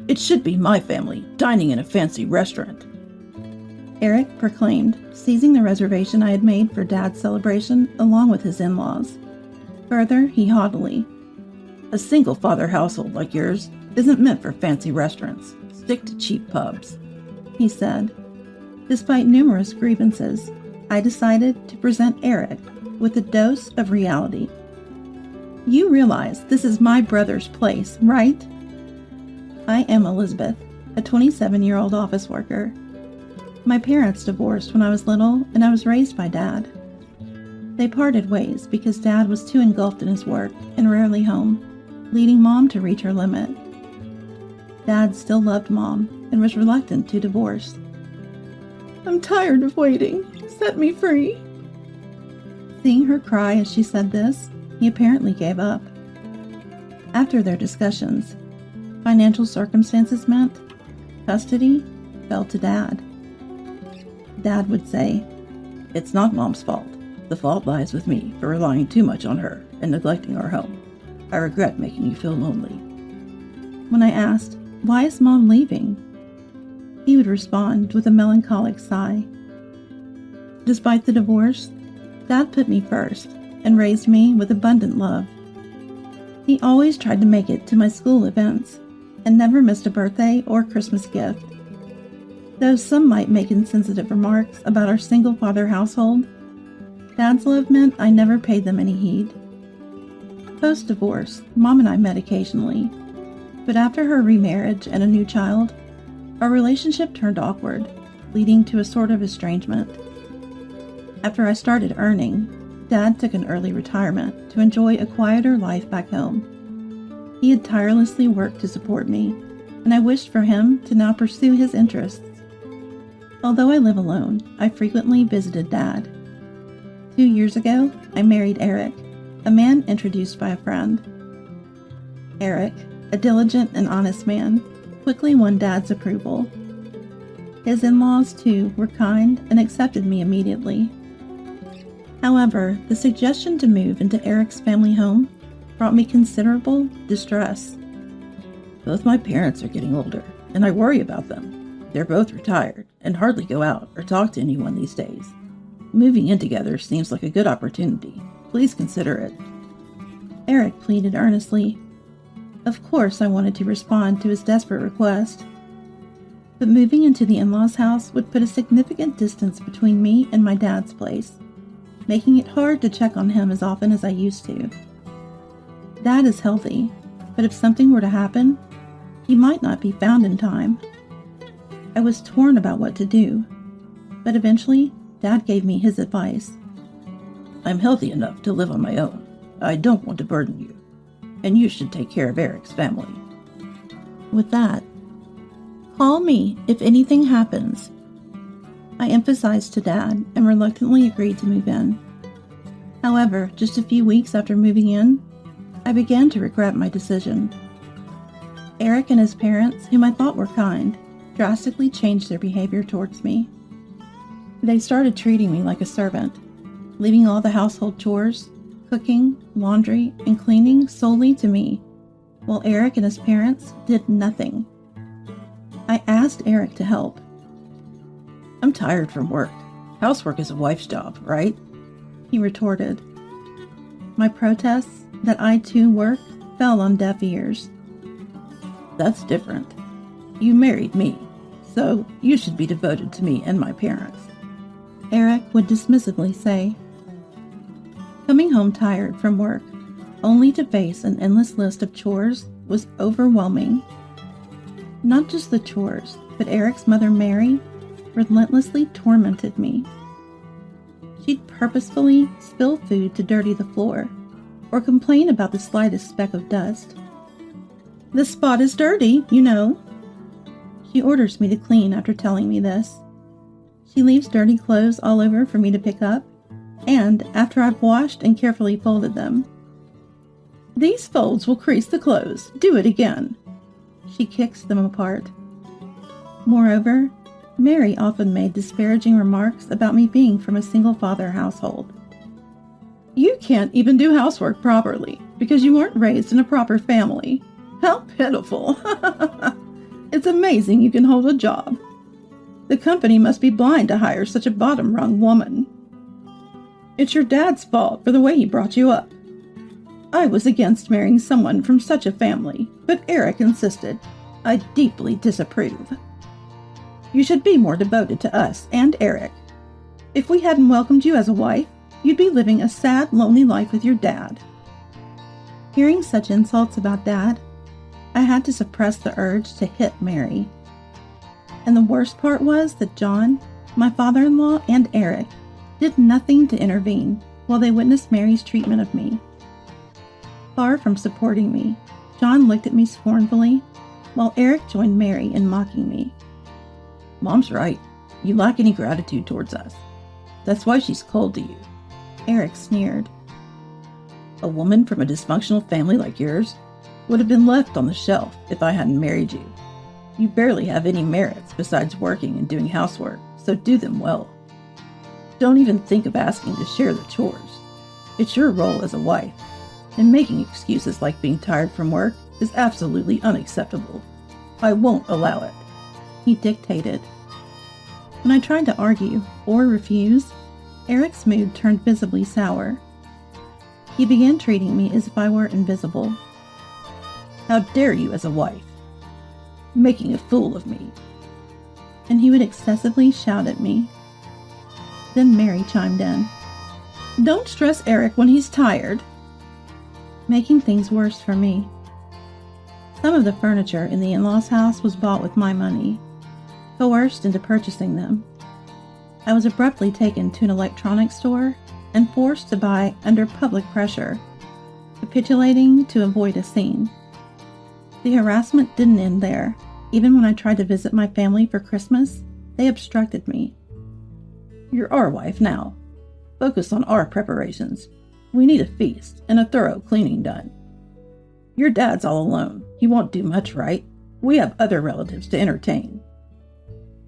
It should be my family, dining in a fancy restaurant," Eric proclaimed, seizing the reservation I had made for Dad's celebration along with his in-laws. Further, he haughtily, "A single-father household like yours isn't meant for fancy restaurants. Stick to cheap pubs," he said. Despite numerous grievances, I decided to present Eric with a dose of reality. "You realize this is my brother's place, right?" I am Elizabeth, a 27-year-old office worker. My parents divorced when I was little, and I was raised by Dad. They parted ways because Dad was too engulfed in his work and rarely home, leading Mom to reach her limit. Dad still loved Mom and was reluctant to divorce. "I'm tired of waiting. Set me free." Seeing her cry as she said this, he apparently gave up. After their discussions, financial circumstances meant custody fell to Dad. Dad would say, "It's not Mom's fault. The fault lies with me for relying too much on her and neglecting our home. I regret making you feel lonely." When I asked, "Why is Mom leaving?" he would respond with a melancholic sigh. Despite the divorce, Dad put me first and raised me with abundant love. He always tried to make it to my school events and never missed a birthday or Christmas gift. Though some might make insensitive remarks about our single-father household, Dad's love meant I never paid them any heed. Post-divorce, Mom and I met occasionally, but after her remarriage and a new child, our relationship turned awkward, leading to a sort of estrangement. After I started earning, Dad took an early retirement to enjoy a quieter life back home. He had tirelessly worked to support me, and I wished for him to now pursue his interests. Although I live alone, I frequently visited Dad. 2 years ago, I married Eric, a man introduced by a friend. Eric, a diligent and honest man, quickly won Dad's approval. His in-laws, too, were kind and accepted me immediately. However, the suggestion to move into Eric's family home brought me considerable distress. "Both my parents are getting older, and I worry about them. They're both retired and hardly go out or talk to anyone these days. Moving in together seems like a good opportunity. Please consider it," Eric pleaded earnestly. Of course, I wanted to respond to his desperate request. But moving into the in-laws' house would put a significant distance between me and my dad's place, making it hard to check on him as often as I used to. Dad is healthy, but if something were to happen, he might not be found in time. I was torn about what to do, but eventually, Dad gave me his advice. "I'm healthy enough to live on my own. I don't want to burden you, and you should take care of Eric's family." With that, "Call me if anything happens," I emphasized to Dad and reluctantly agreed to move in. However, just a few weeks after moving in, I began to regret my decision. Eric and his parents, whom I thought were kind, drastically changed their behavior towards me. They started treating me like a servant, leaving all the household chores, cooking, laundry, and cleaning solely to me, while Eric and his parents did nothing. I asked Eric to help. "I'm tired from work. Housework is a wife's job, right?" he retorted. My protests that I too work fell on deaf ears. "That's different. You married me, so you should be devoted to me and my parents," Eric would dismissively say. Coming home tired from work, only to face an endless list of chores, was overwhelming. Not just the chores, but Eric's mother Mary relentlessly tormented me. She'd purposefully spill food to dirty the floor, or complain about the slightest speck of dust. "This spot is dirty, you know." She orders me to clean after telling me this. She leaves dirty clothes all over for me to pick up, and after I've washed and carefully folded them. "These folds will crease the clothes. Do it again." She kicks them apart. Moreover, Mary often made disparaging remarks about me being from a single-father household. "You can't even do housework properly because you weren't raised in a proper family. How pitiful." It's amazing you can hold a job. The company must be blind to hire such a bottom-rung woman. It's your dad's fault for the way he brought you up. I was against marrying someone from such a family, but Eric insisted. I deeply disapprove. You should be more devoted to us and Eric. If we hadn't welcomed you as a wife, you'd be living a sad, lonely life with your dad." Hearing such insults about Dad, I had to suppress the urge to hit Mary. And the worst part was that John, my father-in-law, and Eric did nothing to intervene while they witnessed Mary's treatment of me. Far from supporting me, John looked at me scornfully, while Eric joined Mary in mocking me. "Mom's right. You lack any gratitude towards us. That's why she's cold to you." Eric sneered. "A woman from a dysfunctional family like yours would have been left on the shelf if I hadn't married you. You barely have any merits besides working and doing housework, so do them well. Don't even think of asking to share the chores. It's your role as a wife, and making excuses like being tired from work is absolutely unacceptable. I won't allow it," he dictated. When I tried to argue or refuse, Eric's mood turned visibly sour. He began treating me as if I were invisible. "How dare you as a wife? Making a fool of me." And he would excessively shout at me. Then Mary chimed in. "Don't stress Eric when he's tired," making things worse for me. Some of the furniture in the in-laws' house was bought with my money, coerced into purchasing them. I was abruptly taken to an electronics store and forced to buy under public pressure, capitulating to avoid a scene. The harassment didn't end there. Even when I tried to visit my family for Christmas, they obstructed me. "You're our wife now. Focus on our preparations. We need a feast and a thorough cleaning done. Your dad's all alone. He won't do much right. We have other relatives to entertain."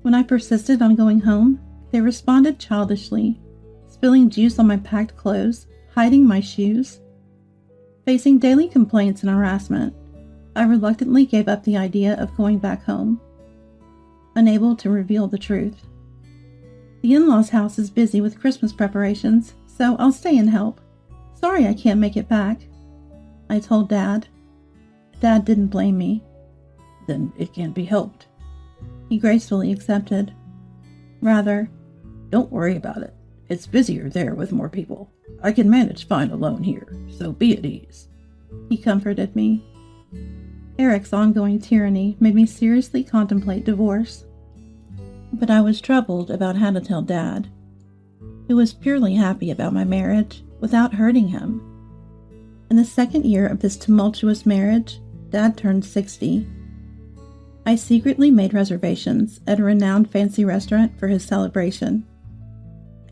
When I persisted on going home, they responded childishly, spilling juice on my packed clothes, hiding my shoes. Facing daily complaints and harassment, I reluctantly gave up the idea of going back home, unable to reveal the truth. "The in-laws' house is busy with Christmas preparations, so I'll stay and help. Sorry I can't make it back," I told Dad. Dad didn't blame me. "Then it can't be helped," he gracefully accepted. Rather, "Don't worry about it. It's busier there with more people. I can manage fine alone here, so be at ease," he comforted me. Eric's ongoing tyranny made me seriously contemplate divorce. But I was troubled about how to tell Dad, who was purely happy about my marriage without hurting him. In the second year of this tumultuous marriage, Dad turned 60. I secretly made reservations at a renowned fancy restaurant for his celebration.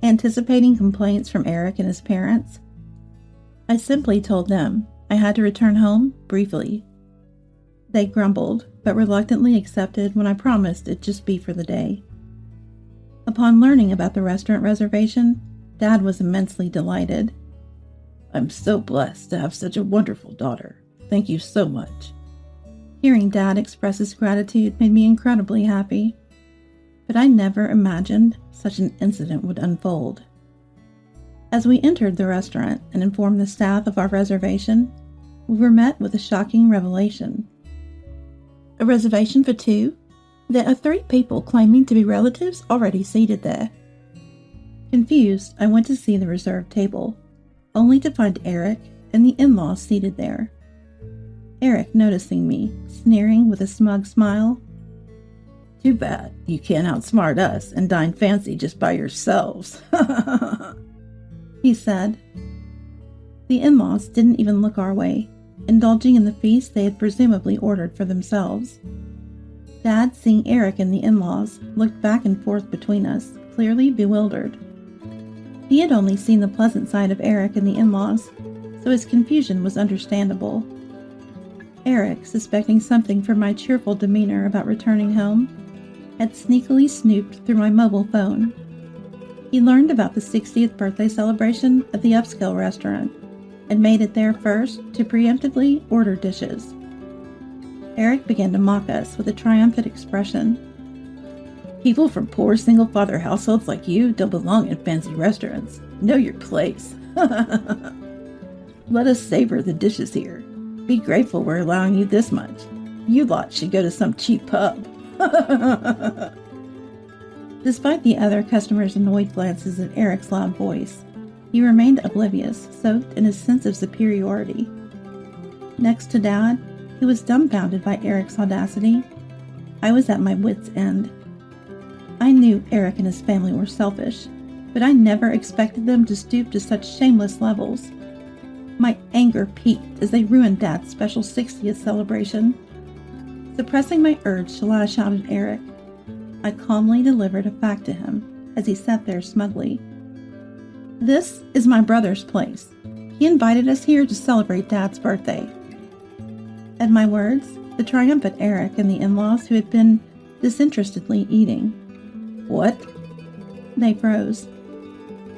Anticipating complaints from Eric and his parents, I simply told them I had to return home briefly. They grumbled, but reluctantly accepted when I promised it'd just be for the day. Upon learning about the restaurant reservation, Dad was immensely delighted. "I'm so blessed to have such a wonderful daughter. Thank you so much." Hearing Dad express his gratitude made me incredibly happy, but I never imagined such an incident would unfold. As we entered the restaurant and informed the staff of our reservation, we were met with a shocking revelation. "A reservation for 2? There are 3 people claiming to be relatives already seated there." Confused, I went to see the reserved table, only to find Eric and the in-laws seated there. Eric noticing me, sneering with a smug smile. "Too bad you can't outsmart us and dine fancy just by yourselves," he said. The in-laws didn't even look our way, indulging in the feast they had presumably ordered for themselves. Dad, seeing Eric and the in-laws, looked back and forth between us, clearly bewildered. He had only seen the pleasant side of Eric and the in-laws, so his confusion was understandable. Eric, suspecting something from my cheerful demeanor about returning home, had sneakily snooped through my mobile phone. He learned about the 60th birthday celebration at the upscale restaurant and made it there first to preemptively order dishes. Eric began to mock us with a triumphant expression. People from poor single-father households like you don't belong in fancy restaurants. Know your place. Let us savor the dishes here. Be grateful we're allowing you this much. You lot should go to some cheap pub. Despite the other customers' annoyed glances at Eric's loud voice, he remained oblivious, soaked in his sense of superiority. Next to Dad, who was dumbfounded by Eric's audacity, I was at my wits' end. I knew Eric and his family were selfish, but I never expected them to stoop to such shameless levels. My anger peaked as they ruined Dad's special 60th celebration. Suppressing my urge to lash out at Eric, I calmly delivered a fact to him as he sat there smugly. This is my brother's place. He invited us here to celebrate Dad's birthday. At my words, the triumphant Eric and the in-laws, who had been disinterestedly eating. What? They froze.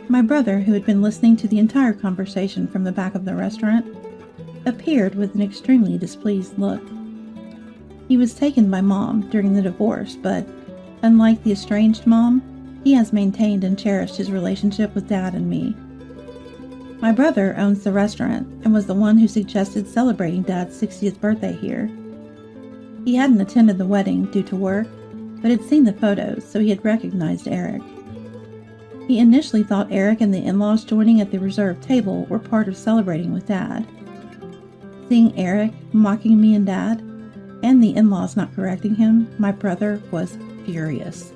My brother, who had been listening to the entire conversation from the back of the restaurant, appeared with an extremely displeased look. He was taken by Mom during the divorce, but, unlike the estranged Mom, he has maintained and cherished his relationship with Dad and me. My brother owns the restaurant and was the one who suggested celebrating Dad's 60th birthday here. He hadn't attended the wedding due to work, but had seen the photos, so he had recognized Eric. He initially thought Eric and the in-laws joining at the reserved table were part of celebrating with Dad. Seeing Eric mocking me and Dad, and the in-laws not correcting him, my brother was furious.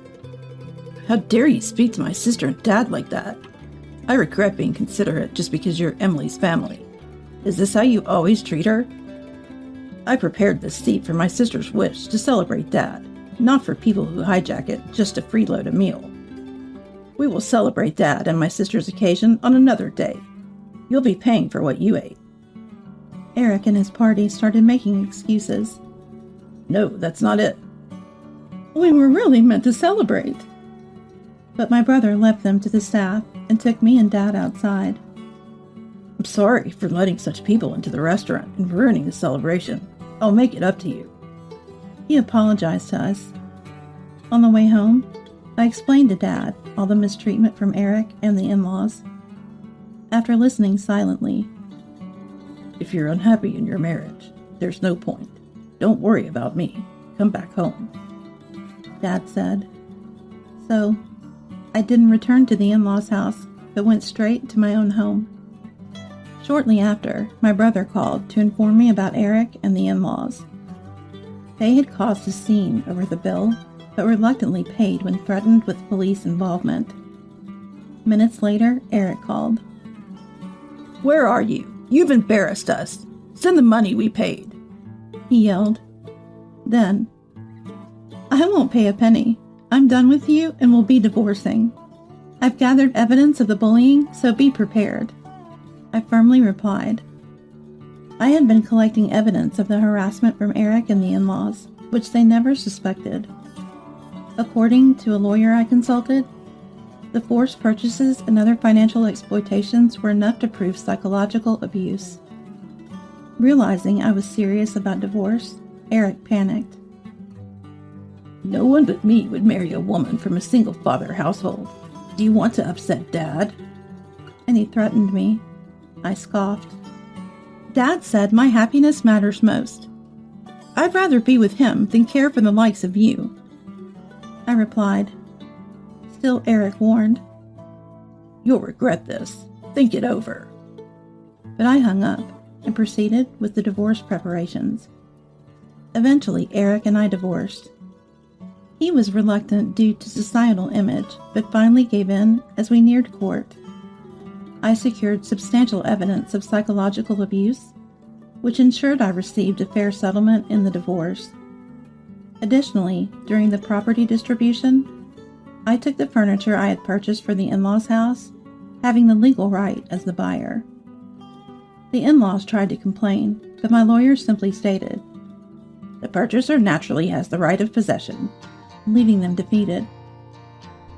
How dare you speak to my sister and Dad like that? I regret being considerate just because you're Emily's family. Is this how you always treat her? I prepared this seat for my sister's wish to celebrate Dad, not for people who hijack it just to freeload a meal. We will celebrate Dad and my sister's occasion on another day. You'll be paying for what you ate. Eric and his party started making excuses. No, that's not it. We were really meant to celebrate. But my brother left them to the staff and took me and Dad outside. I'm sorry for letting such people into the restaurant and ruining the celebration. I'll make it up to you. He apologized to us. On the way home, I explained to Dad all the mistreatment from Eric and the in-laws. After listening silently, if you're unhappy in your marriage, there's no point. Don't worry about me. Come back home, Dad said. So, I didn't return to the in-laws' house, but went straight to my own home. Shortly after, my brother called to inform me about Eric and the in-laws. They had caused a scene over the bill, but reluctantly paid when threatened with police involvement. Minutes later, Eric called. Where are you? You've embarrassed us. Send the money we paid, he yelled. Then, I won't pay a penny. I'm done with you and will be divorcing. I've gathered evidence of the bullying, so be prepared, I firmly replied. I had been collecting evidence of the harassment from Eric and the in-laws, which they never suspected. According to a lawyer I consulted, the forced purchases and other financial exploitations were enough to prove psychological abuse. Realizing I was serious about divorce, Eric panicked. No one but me would marry a woman from a single-father household. Do you want to upset Dad? And he threatened me. I scoffed. Dad said my happiness matters most. I'd rather be with him than care for the likes of you, I replied. Still, Eric warned. You'll regret this. Think it over. But I hung up and proceeded with the divorce preparations. Eventually, Eric and I divorced. He was reluctant due to societal image, but finally gave in as we neared court. I secured substantial evidence of psychological abuse, which ensured I received a fair settlement in the divorce. Additionally, during the property distribution, I took the furniture I had purchased for the in-laws' house, having the legal right as the buyer. The in-laws tried to complain, but my lawyer simply stated, "The purchaser naturally has the right of possession," leaving them defeated.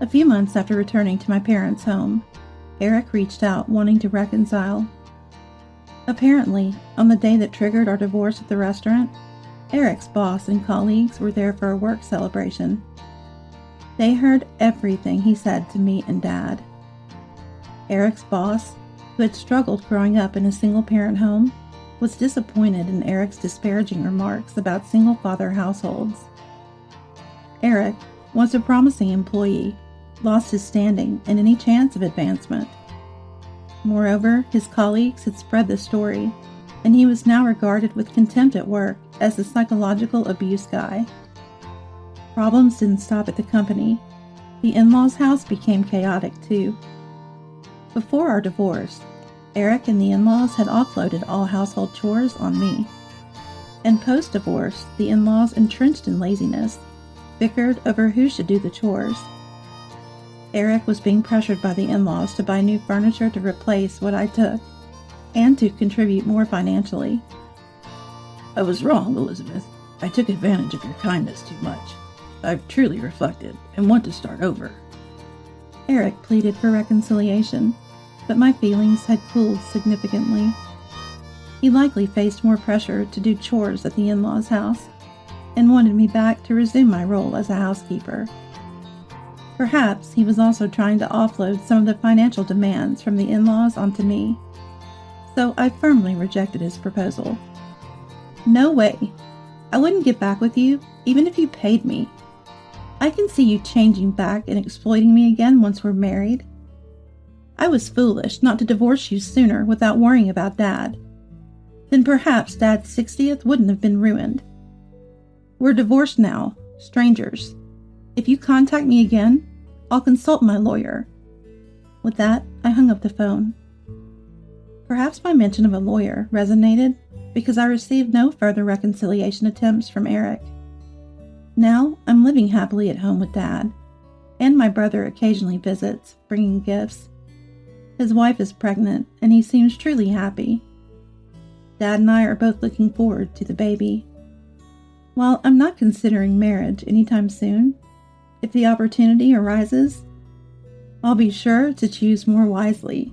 A few months after returning to my parents' home, Eric reached out wanting to reconcile. Apparently, on the day that triggered our divorce at the restaurant, Eric's boss and colleagues were there for a work celebration. They heard everything he said to me and Dad. Eric's boss, who had struggled growing up in a single-parent home, was disappointed in Eric's disparaging remarks about single-father households. Eric, once a promising employee, lost his standing and any chance of advancement. Moreover, his colleagues had spread the story, and he was now regarded with contempt at work as the psychological abuse guy. Problems didn't stop at the company. The in-laws' house became chaotic too. Before our divorce, Eric and the in-laws had offloaded all household chores on me. And post-divorce, the in-laws, entrenched in laziness, bickered over who should do the chores. Eric was being pressured by the in-laws to buy new furniture to replace what I took, and to contribute more financially. I was wrong, Elizabeth. I took advantage of your kindness too much. I've truly reflected and want to start over. Eric pleaded for reconciliation, but my feelings had cooled significantly. He likely faced more pressure to do chores at the in-laws' house, and wanted me back to resume my role as a housekeeper. Perhaps he was also trying to offload some of the financial demands from the in-laws onto me, so I firmly rejected his proposal. No way. I wouldn't get back with you, even if you paid me. I can see you changing back and exploiting me again once we're married. I was foolish not to divorce you sooner without worrying about Dad. Then perhaps Dad's 60th wouldn't have been ruined. We're divorced now, strangers. If you contact me again, I'll consult my lawyer. With that, I hung up the phone. Perhaps my mention of a lawyer resonated because I received no further reconciliation attempts from Eric. Now, I'm living happily at home with Dad, and my brother occasionally visits, bringing gifts. His wife is pregnant, and he seems truly happy. Dad and I are both looking forward to the baby. While I'm not considering marriage anytime soon, if the opportunity arises, I'll be sure to choose more wisely.